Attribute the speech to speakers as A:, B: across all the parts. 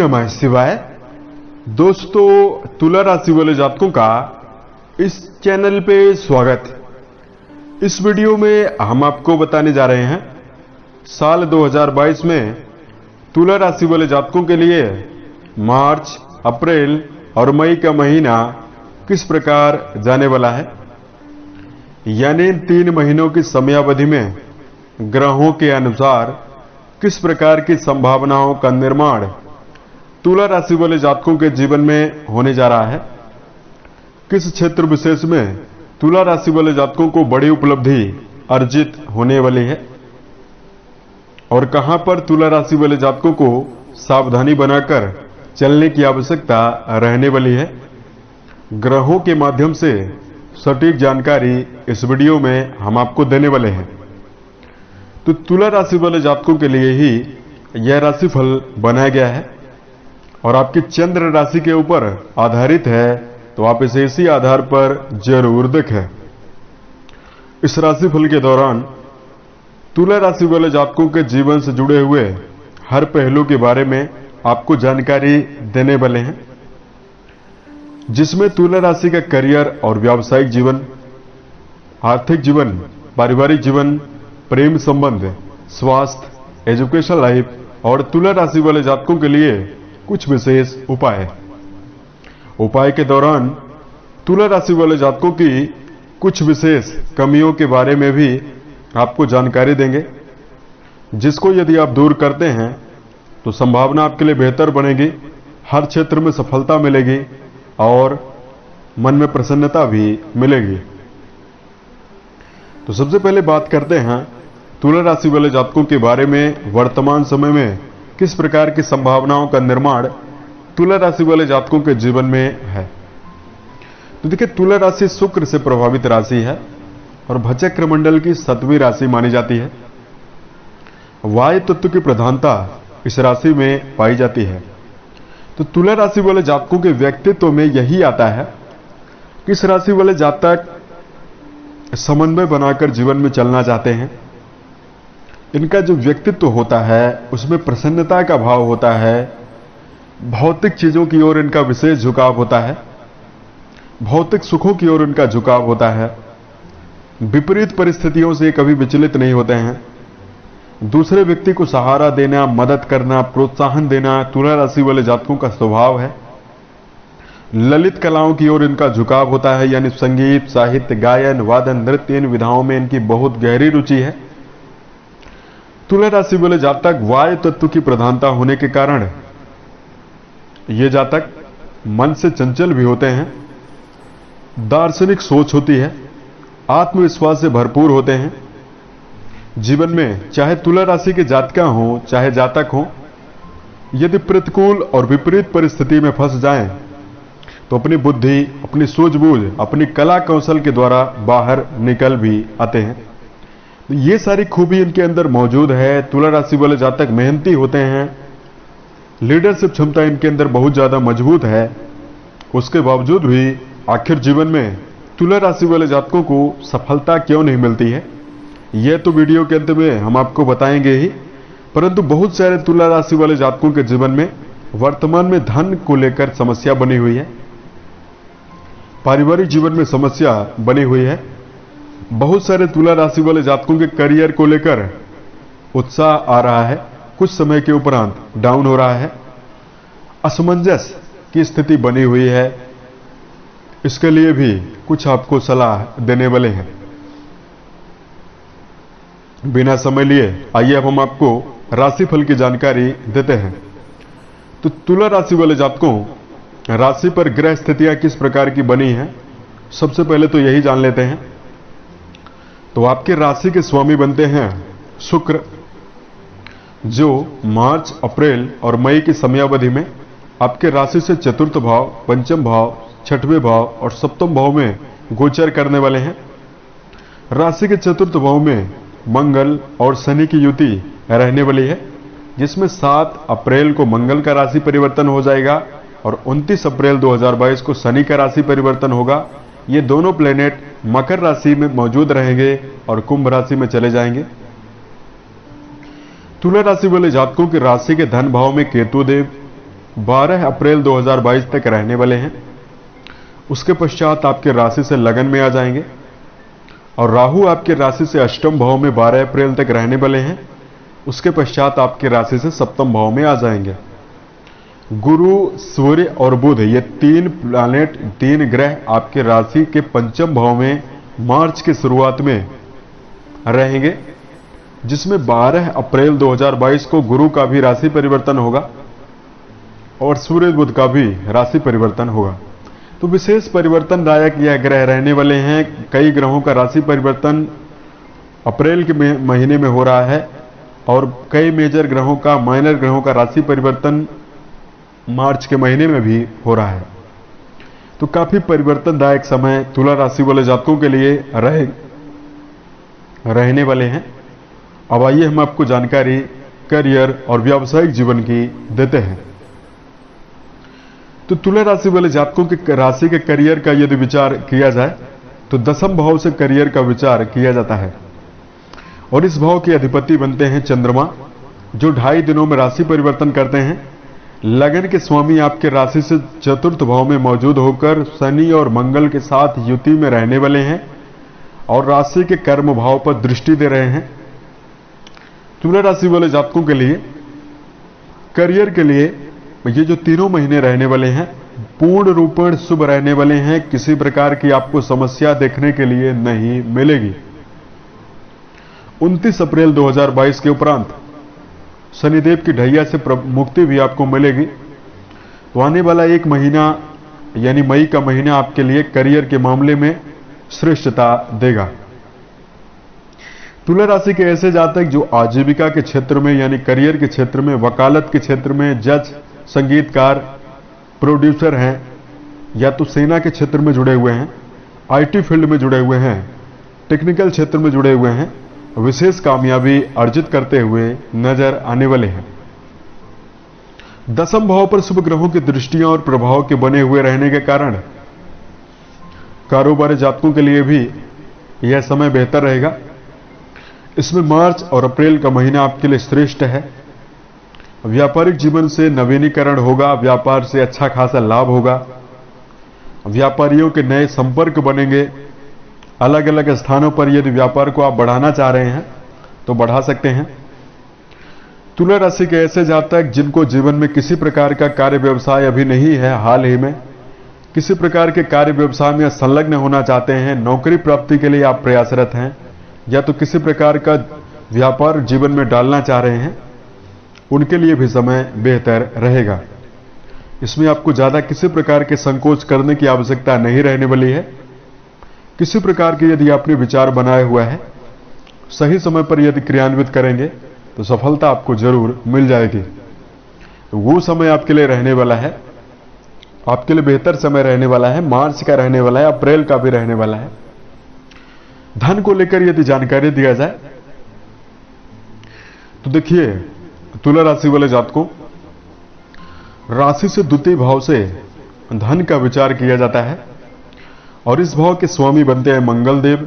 A: नमः शिवाय। दोस्तों, तुला राशि वाले जातकों का इस चैनल पे स्वागत। इस वीडियो में हम आपको बताने जा रहे हैं साल 2022 में तुला राशि वाले जातकों के लिए मार्च, अप्रैल और मई का महीना किस प्रकार जाने वाला है। यानी इन 3 महीनों की समयावधि में ग्रहों के अनुसार किस प्रकार की संभावनाओं का निर्माण तुला राशि वाले जातकों के जीवन में होने जा रहा है। किस क्षेत्र विशेष में तुला राशि वाले जातकों को बड़ी उपलब्धि अर्जित होने वाली है और कहां पर तुला राशि वाले जातकों को सावधानी बनाकर चलने की आवश्यकता रहने वाली है। ग्रहों के माध्यम से सटीक जानकारी इस वीडियो में हम आपको देने वाले हैं। तो तुला राशि वाले जातकों के लिए ही यह राशिफल बनाया गया है और आपकी चंद्र राशि के ऊपर आधारित है, तो आप इसे इसी आधार पर जरूर देखें। इस राशिफल के दौरान तुला राशि वाले जातकों के जीवन से जुड़े हुए हर पहलू के बारे में आपको जानकारी देने वाले हैं, जिसमें तुला राशि का करियर और व्यावसायिक जीवन, आर्थिक जीवन, पारिवारिक जीवन, प्रेम संबंध, स्वास्थ्य, एजुकेशन लाइफ और तुला राशि वाले जातकों के लिए कुछ विशेष उपाय के दौरान तुला राशि वाले जातकों की कुछ विशेष कमियों के बारे में भी आपको जानकारी देंगे, जिसको यदि आप दूर करते हैं तो संभावना आपके लिए बेहतर बनेगी, हर क्षेत्र में सफलता मिलेगी और मन में प्रसन्नता भी मिलेगी। तो सबसे पहले बात करते हैं तुला राशि वाले जातकों के बारे में वर्तमान समय में किस प्रकार की संभावनाओं का निर्माण तुला राशि वाले जातकों के जीवन में है। तो देखिए, तुला राशि शुक्र से प्रभावित राशि है और भचक्र मंडल की 7वीं राशि मानी जाती है। वायु तत्व की प्रधानता इस राशि में पाई जाती है। तो तुला राशि वाले जातकों के व्यक्तित्व में यही आता है कि इस राशि वाले जातक समन्वय बनाकर जीवन में चलना चाहते हैं। इनका जो व्यक्तित्व होता है उसमें प्रसन्नता का भाव होता है, भौतिक चीजों की ओर इनका विशेष झुकाव होता है, भौतिक सुखों की ओर इनका झुकाव होता है, विपरीत परिस्थितियों से कभी विचलित नहीं होते हैं। दूसरे व्यक्ति को सहारा देना, मदद करना, प्रोत्साहन देना तुला राशि वाले जातकों का स्वभाव है। ललित कलाओं की ओर इनका झुकाव होता है, यानी संगीत, साहित्य, गायन, वादन, नृत्य, इन विधाओं में इनकी बहुत गहरी रुचि है। तुला राशि वाले जातक वायु तत्व की प्रधानता होने के कारण ये जातक मन से चंचल भी होते हैं, दार्शनिक सोच होती है, आत्मविश्वास से भरपूर होते हैं। जीवन में चाहे तुला राशि के जातका हो चाहे जातक हो, यदि प्रतिकूल और विपरीत परिस्थिति में फंस जाएं तो अपनी बुद्धि, अपनी सूझबूझ, अपनी कला कौशल के द्वारा बाहर निकल भी आते हैं। ये सारी खूबी इनके अंदर मौजूद है। तुला राशि वाले जातक मेहनती होते हैं, लीडरशिप क्षमता इनके अंदर बहुत ज्यादा मजबूत है। उसके बावजूद भी आखिर जीवन में तुला राशि वाले जातकों को सफलता क्यों नहीं मिलती है, यह तो वीडियो के अंत में हम आपको बताएंगे ही। परंतु बहुत सारे तुला राशि वाले जातकों के जीवन में वर्तमान में धन को लेकर समस्या बनी हुई है, पारिवारिक जीवन में समस्या बनी हुई है। बहुत सारे तुला राशि वाले जातकों के करियर को लेकर उत्साह आ रहा है, कुछ समय के उपरांत डाउन हो रहा है, असमंजस की स्थिति बनी हुई है। इसके लिए भी कुछ आपको सलाह देने वाले हैं। बिना समय लिए आइए अब हम आपको राशिफल की जानकारी देते हैं। तो तुला राशि वाले जातकों, राशि पर ग्रह स्थितियां किस प्रकार की बनी हैं, सबसे पहले तो यही जान लेते हैं। तो आपके राशि के स्वामी बनते हैं शुक्र, जो मार्च, अप्रैल और मई की समयावधि में आपके राशि से चतुर्थ भाव, पंचम भाव, छठवें भाव और सप्तम भाव में गोचर करने वाले हैं। राशि के चतुर्थ भाव में मंगल और शनि की युति रहने वाली है, जिसमें 7 अप्रैल को मंगल का राशि परिवर्तन हो जाएगा और 29 अप्रैल 2022 को शनि का राशि परिवर्तन होगा। ये दोनों प्लेनेट मकर राशि में मौजूद रहेंगे और कुंभ राशि में चले जाएंगे। तुला राशि वाले जातकों की राशि के धन भाव में केतु देव 12 अप्रैल 2022 तक रहने वाले हैं। उसके पश्चात आपके राशि से लगन में आ जाएंगे और राहु आपके राशि से अष्टम भाव में 12 अप्रैल तक रहने वाले हैं। उसके पश्चात आपके राशि से सप्तम भाव में आ जाएंगे। गुरु, सूर्य और बुध, ये 3 प्लैनेट, 3 ग्रह आपके राशि के पंचम भाव में मार्च की शुरुआत में रहेंगे, जिसमें 12 अप्रैल 2022 को गुरु का भी राशि परिवर्तन होगा और सूर्य बुध का भी राशि परिवर्तन होगा। तो विशेष परिवर्तनदायक यह ग्रह रहने वाले हैं। कई ग्रहों का राशि परिवर्तन अप्रैल के महीने में हो रहा है और कई मेजर ग्रहों का, माइनर ग्रहों का राशि परिवर्तन मार्च के महीने में भी हो रहा है। तो काफी परिवर्तनदायक समय तुला राशि वाले जातकों के लिए रहने वाले हैं। अब आइए हम आपको जानकारी करियर और व्यावसायिक जीवन की देते हैं। तो तुला राशि वाले जातकों के राशि के करियर का यदि विचार किया जाए तो दसम भाव से करियर का विचार किया जाता है और इस भाव के अधिपति बनते हैं चंद्रमा, जो 2.5 दिनों में राशि परिवर्तन करते हैं। लगन के स्वामी आपके राशि से चतुर्थ भाव में मौजूद होकर शनि और मंगल के साथ युति में रहने वाले हैं और राशि के कर्म भाव पर दृष्टि दे रहे हैं। तुला राशि वाले जातकों के लिए करियर के लिए ये जो 3 महीने रहने वाले हैं पूर्ण रूपेण शुभ रहने वाले हैं। किसी प्रकार की आपको समस्या देखने के लिए नहीं मिलेगी। 29 अप्रैल 2022 के उपरांत शनिदेव की ढैया से मुक्ति भी आपको मिलेगी। तो आने वाला 1 महीना यानी मई का महीना आपके लिए करियर के मामले में श्रेष्ठता देगा। तुला राशि के ऐसे जातक जो आजीविका के क्षेत्र में यानी करियर के क्षेत्र में, वकालत के क्षेत्र में, जज, संगीतकार, प्रोड्यूसर हैं या तो सेना के क्षेत्र में जुड़े हुए हैं, आईटी फील्ड में जुड़े हुए हैं, टेक्निकल क्षेत्र में जुड़े हुए हैं, विशेष कामयाबी अर्जित करते हुए नजर आने वाले हैं। दसम भाव पर शुभ ग्रहों की दृष्टियां और प्रभाव के बने हुए रहने के कारण कारोबारी जातकों के लिए भी यह समय बेहतर रहेगा। इसमें मार्च और अप्रैल का महीना आपके लिए श्रेष्ठ है। व्यापारिक जीवन से नवीनीकरण होगा, व्यापार से अच्छा खासा लाभ होगा, व्यापारियों के नए संपर्क बनेंगे। अलग अलग स्थानों पर यदि व्यापार को आप बढ़ाना चाह रहे हैं तो बढ़ा सकते हैं। तुला राशि के ऐसे जातक जिनको जीवन में किसी प्रकार का कार्य व्यवसाय अभी नहीं है, हाल ही में किसी प्रकार के कार्य व्यवसाय में संलग्न होना चाहते हैं, नौकरी प्राप्ति के लिए आप प्रयासरत हैं या तो किसी प्रकार का व्यापार जीवन में डालना चाह रहे हैं, उनके लिए भी समय बेहतर रहेगा। इसमें आपको ज्यादा किसी प्रकार के संकोच करने की आवश्यकता नहीं रहने वाली है। किसी प्रकार के यदि आपने विचार बनाया हुआ है, सही समय पर यदि क्रियान्वित करेंगे तो सफलता आपको जरूर मिल जाएगी। तो वो समय आपके लिए रहने वाला है, आपके लिए बेहतर समय रहने वाला है। मार्च का रहने वाला है, अप्रैल का भी रहने वाला है। धन को लेकर यदि जानकारी दिया जाए तो देखिए, तुला राशि वाले जातकों, राशि से द्वितीय भाव से धन का विचार किया जाता है और इस भाव के स्वामी बनते हैं मंगल देव,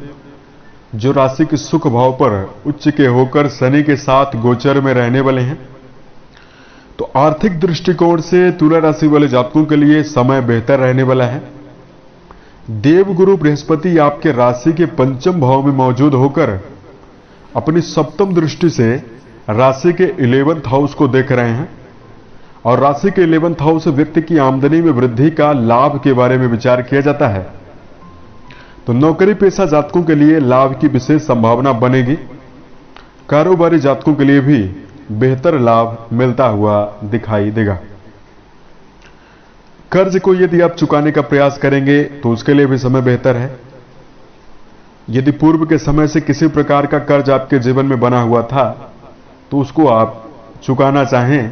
A: जो राशि के सुख भाव पर उच्च के होकर शनि के साथ गोचर में रहने वाले हैं। तो आर्थिक दृष्टिकोण से तुला राशि वाले जातकों के लिए समय बेहतर रहने वाला है। देवगुरु बृहस्पति आपके राशि के पंचम भाव में मौजूद होकर अपनी सप्तम दृष्टि से राशि के 11th हाउस को देख रहे हैं और राशि के 11th हाउस से व्यक्ति की आमदनी में वृद्धि का लाभ के बारे में विचार किया जाता है। तो नौकरी पेशा जातकों के लिए लाभ की विशेष संभावना बनेगी। कारोबारी जातकों के लिए भी बेहतर लाभ मिलता हुआ दिखाई देगा। कर्ज को यदि आप चुकाने का प्रयास करेंगे तो उसके लिए भी समय बेहतर है। यदि पूर्व के समय से किसी प्रकार का कर्ज आपके जीवन में बना हुआ था तो उसको आप चुकाना चाहें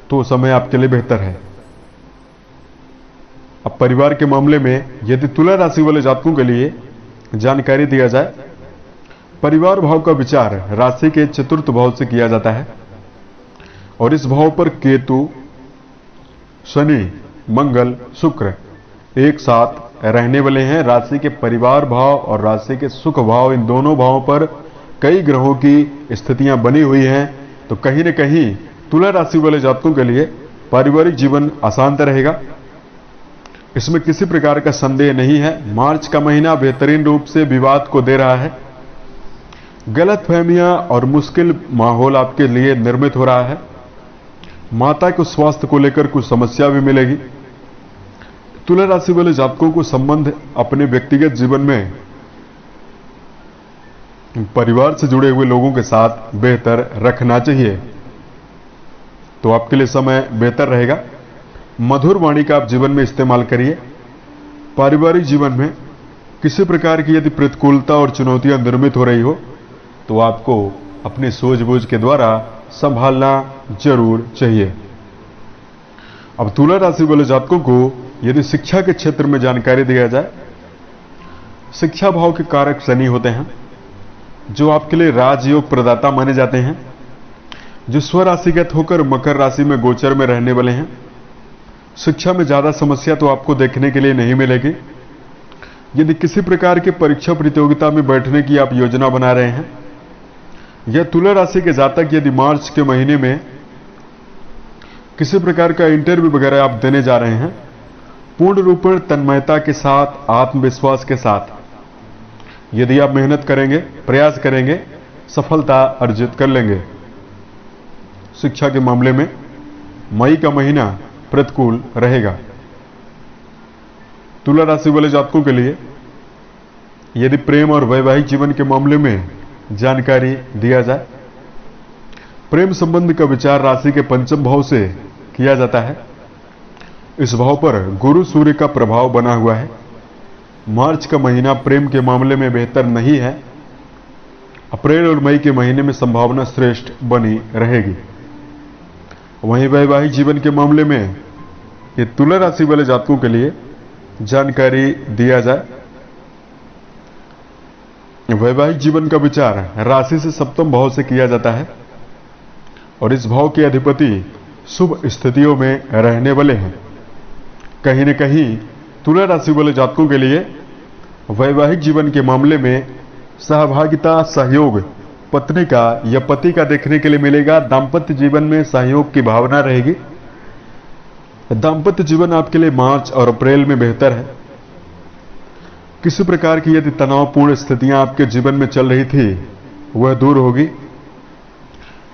A: तो समय आपके लिए बेहतर है। अब परिवार के मामले में यदि तुला राशि वाले जातकों के लिए जानकारी दिया जाए, परिवार भाव का विचार राशि के चतुर्थ भाव से किया जाता है और इस भाव पर केतु, शनि, मंगल, शुक्र एक साथ रहने वाले हैं। राशि के परिवार भाव और राशि के सुख भाव, इन दोनों भावों पर कई ग्रहों की स्थितियां बनी हुई हैं। तो कहीं न कहीं तुला राशि वाले जातकों के लिए पारिवारिक जीवन अशांत रहेगा, इसमें किसी प्रकार का संदेह नहीं है। मार्च का महीना बेहतरीन रूप से विवाद को दे रहा है। गलतफहमियां और मुश्किल माहौल आपके लिए निर्मित हो रहा है। माता को स्वास्थ्य को लेकर कुछ समस्या भी मिलेगी। तुला राशि वाले जातकों को संबंध अपने व्यक्तिगत जीवन में परिवार से जुड़े हुए लोगों के साथ बेहतर रखना चाहिए, तो आपके लिए समय बेहतर रहेगा। मधुर वाणी का आप जीवन में इस्तेमाल करिए। पारिवारिक जीवन में किसी प्रकार की यदि प्रतिकूलता और चुनौतियां निर्मित हो रही हो तो आपको अपनी सूझबूझ के द्वारा संभालना जरूर चाहिए। अब तुला राशि वाले जातकों को यदि शिक्षा के क्षेत्र में जानकारी दिया जाए, शिक्षा भाव के कारक शनि होते हैं, जो आपके लिए राजयोग प्रदाता माने जाते हैं, जो स्वराशिगत होकर मकर राशि में गोचर में रहने वाले हैं। शिक्षा में ज्यादा समस्या तो आपको देखने के लिए नहीं मिलेगी। यदि किसी प्रकार की परीक्षा प्रतियोगिता में बैठने की आप योजना बना रहे हैं, या तुला राशि के जातक यदि मार्च के महीने में किसी प्रकार का इंटरव्यू वगैरह आप देने जा रहे हैं, पूर्ण रूप में तन्मयता के साथ, आत्मविश्वास के साथ यदि आप मेहनत करेंगे, प्रयास करेंगे, सफलता अर्जित कर लेंगे। शिक्षा के मामले में मई का महीना प्रतिकूल रहेगा। तुला राशि वाले जातकों के लिए यदि प्रेम और वैवाहिक जीवन के मामले में जानकारी दिया जाए, प्रेम संबंध का विचार राशि के पंचम भाव से किया जाता है। इस भाव पर गुरु सूर्य का प्रभाव बना हुआ है। मार्च का महीना प्रेम के मामले में बेहतर नहीं है। अप्रैल और मई के महीने में संभावना श्रेष्ठ बनी रहेगी। वहीं वैवाहिक जीवन के मामले में ये तुला राशि वाले जातकों के लिए जानकारी दिया जाए, वैवाहिक जीवन का विचार राशि से सप्तम भाव से किया जाता है और इस भाव के अधिपति शुभ स्थितियों में रहने वाले हैं। कहीं न कहीं तुला राशि वाले जातकों के लिए वैवाहिक जीवन के मामले में सहभागिता, सहयोग पत्नी का या पति का देखने के लिए मिलेगा। दांपत्य जीवन में सहयोग की भावना रहेगी। दांपत्य जीवन आपके लिए मार्च और अप्रैल में बेहतर है। किसी प्रकार की यदि तनावपूर्ण स्थितियां आपके जीवन में चल रही थी, वह दूर होगी।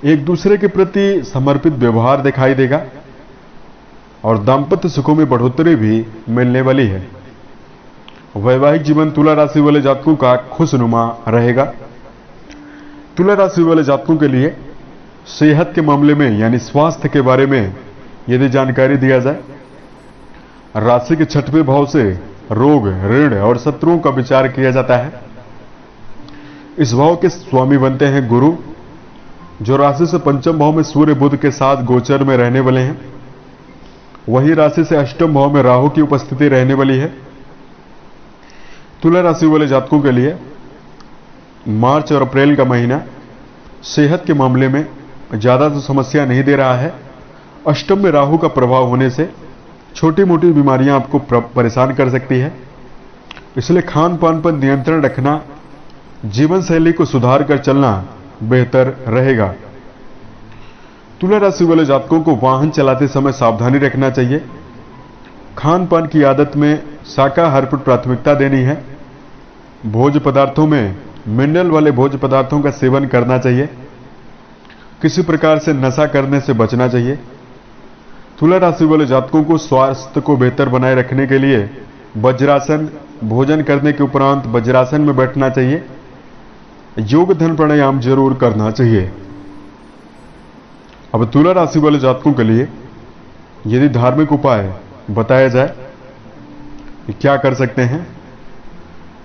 A: एक दूसरे के प्रति समर्पित व्यवहार दिखाई देगा और दांपत्य सुखों में बढ़ोतरी भी मिलने वाली है। वैवाहिक जीवन तुला राशि वाले जातकों का खुशनुमा रहेगा। तुला राशि वाले जातकों के लिए सेहत के मामले में यानी स्वास्थ्य के बारे में यदि जानकारी दिया जाए, राशि के छठवें भाव से रोग, ऋण और शत्रुओं का विचार किया जाता है। इस भाव के स्वामी बनते हैं गुरु, जो राशि से पंचम भाव में सूर्य बुध के साथ गोचर में रहने वाले हैं। वही राशि से अष्टम भाव में राहु की उपस्थिति रहने वाली है। तुला राशि वाले जातकों के लिए मार्च और अप्रैल का महीना सेहत के मामले में ज्यादा तो समस्या नहीं दे रहा है। अष्टम में राहु का प्रभाव होने से छोटी मोटी बीमारियां आपको परेशान कर सकती है, इसलिए खान पान पर नियंत्रण रखना, जीवन शैली को सुधार कर चलना बेहतर रहेगा। तुला राशि वाले जातकों को वाहन चलाते समय सावधानी रखना चाहिए। खान पान की आदत में शाकाहार पर प्राथमिकता देनी है। भोज्य पदार्थों में मिनरल वाले भोज्य पदार्थों का सेवन करना चाहिए। किसी प्रकार से नशा करने से बचना चाहिए। तुला राशि वाले जातकों को स्वास्थ्य को बेहतर बनाए रखने के लिए वज्रासन, भोजन करने के उपरांत वज्रासन में बैठना चाहिए। योग ध्यान प्राणायाम जरूर करना चाहिए। अब तुला राशि वाले जातकों के लिए यदि धार्मिक उपाय बताया जाए कि क्या कर सकते हैं,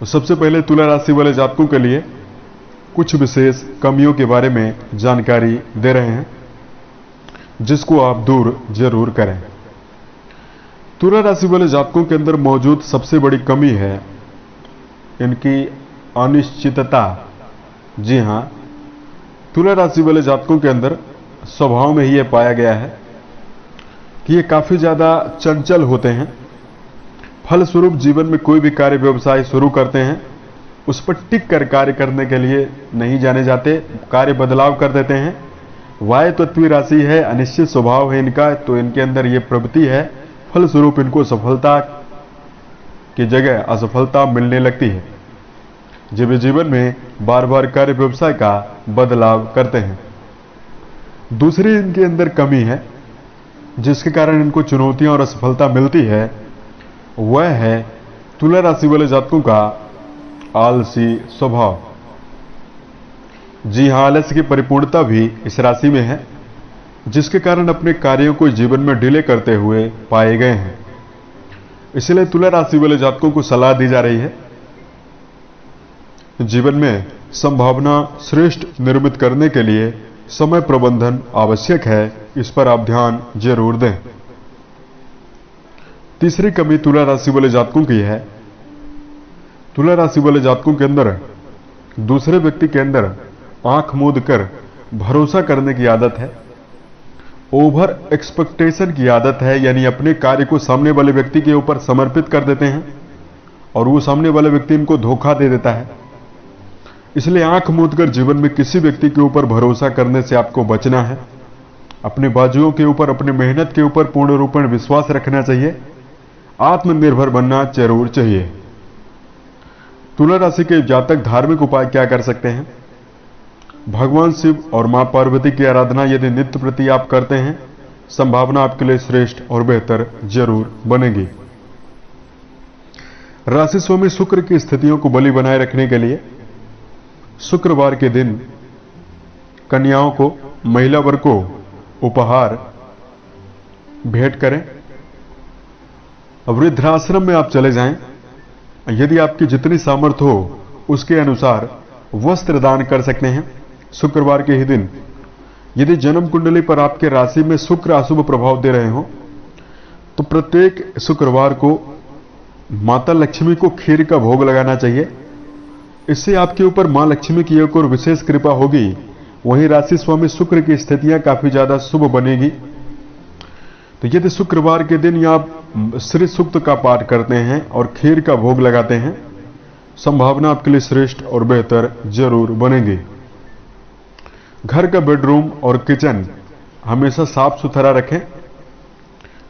A: तो सबसे पहले तुला राशि वाले जातकों के लिए कुछ विशेष कमियों के बारे में जानकारी दे रहे हैं, जिसको आप दूर जरूर करें। तुला राशि वाले जातकों के अंदर मौजूद सबसे बड़ी कमी है इनकी अनिश्चितता। जी हां, तुला राशि वाले जातकों के अंदर स्वभाव में ही यह पाया गया है कि ये काफी ज्यादा चंचल होते हैं। फलस्वरूप जीवन में कोई भी कार्य व्यवसाय शुरू करते हैं, उस पर टिक कर कार्य करने के लिए नहीं जाने जाते, कार्य बदलाव कर देते हैं वायु तत्वीय राशि है, अनिश्चित स्वभाव है इनका, तो इनके अंदर ये प्रवृत्ति है, फलस्वरूप इनको सफलता की जगह असफलता मिलने लगती है, जब जीवन में बार बार कार्य व्यवसाय का बदलाव करते हैं। दूसरी इनके अंदर कमी है जिसके कारण इनको चुनौतियां और असफलता मिलती है, वह है तुला राशि वाले जातकों का आलसी स्वभाव। जी हां, आलस्य की परिपूर्णता भी इस राशि में है, जिसके कारण अपने कार्यों को जीवन में डिले करते हुए पाए गए हैं। इसलिए तुला राशि वाले जातकों को सलाह दी जा रही है, जीवन में संभावना श्रेष्ठ निर्मित करने के लिए समय प्रबंधन आवश्यक है, इस पर आप ध्यान जरूर दें। तीसरी कमी तुला राशि वाले जातकों की है, तुला राशि वाले जातकों के अंदर दूसरे व्यक्ति के अंदर आंख मूंद कर भरोसा करने की आदत है, ओवर एक्सपेक्टेशन की आदत है, यानी अपने कार्य को सामने वाले व्यक्ति के ऊपर समर्पित कर देते हैं और वो सामने वाला व्यक्ति इनको धोखा दे देता है। इसलिए आंख मूंद कर जीवन में किसी व्यक्ति के ऊपर भरोसा करने से आपको बचना है। अपने बाजुओं के ऊपर, अपनी मेहनत के ऊपर पूर्ण रूपेण विश्वास रखना चाहिए, आत्मनिर्भर बनना जरूर चाहिए। तुला राशि के जातक धार्मिक उपाय क्या कर सकते हैं? भगवान शिव और मां पार्वती की आराधना यदि नित्य प्रति आप करते हैं, संभावना आपके लिए श्रेष्ठ और बेहतर जरूर बनेगी। राशि स्वामी शुक्र की स्थितियों को बली बनाए रखने के लिए शुक्रवार के दिन कन्याओं को, महिला वर्ग को उपहार भेंट करें। वृद्धाश्रम में आप चले जाएं, यदि आपकी जितनी सामर्थ्य हो उसके अनुसार वस्त्र दान कर सकते हैं शुक्रवार के ही दिन। यदि जन्म कुंडली पर आपके राशि में शुक्र अशुभ प्रभाव दे रहे हो तो प्रत्येक शुक्रवार को माता लक्ष्मी को खीर का भोग लगाना चाहिए। इससे आपके ऊपर मां लक्ष्मी की एक और विशेष कृपा होगी। वहीं राशि स्वामी शुक्र की स्थितियां काफी ज्यादा शुभ बनेगी। तो यदि शुक्रवार के दिन आप श्री सूक्त का पाठ करते हैं और खीर का भोग लगाते हैं, संभावना आपके लिए श्रेष्ठ और बेहतर जरूर बनेगी। घर का बेडरूम और किचन हमेशा साफ सुथरा रखें।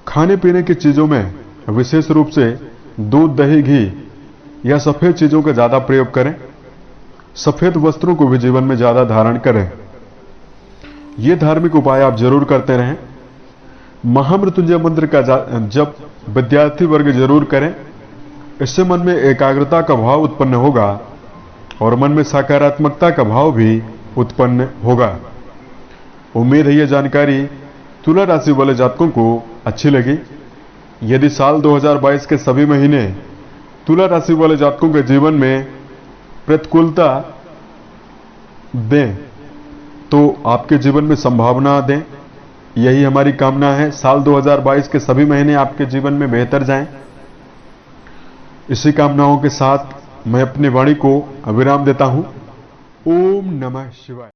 A: खाने पीने की चीजों में विशेष रूप से दूध, दही, घी या सफेद चीजों का ज्यादा प्रयोग करें। सफेद वस्त्रों को भी जीवन में ज्यादा धारण करें। ये धार्मिक उपाय आप जरूर करते रहें। महामृत्युंजय मंत्र का जप विद्यार्थी वर्ग जरूर करें। इससे मन में एकाग्रता का भाव उत्पन्न होगा और मन में सकारात्मकता का भाव भी उत्पन्न होगा। उम्मीद है यह जानकारी तुला राशि वाले जातकों को अच्छी लगी। यदि साल 2022 के सभी महीने तुला राशि वाले जातकों के जीवन में प्रतिकूलता दें तो आपके जीवन में संभावना दें, यही हमारी कामना है। साल 2022 के सभी महीने आपके जीवन में बेहतर जाएं। इसी कामनाओं के साथ मैं अपनी वाणी को विराम देता हूं। ओम नमः शिवाय।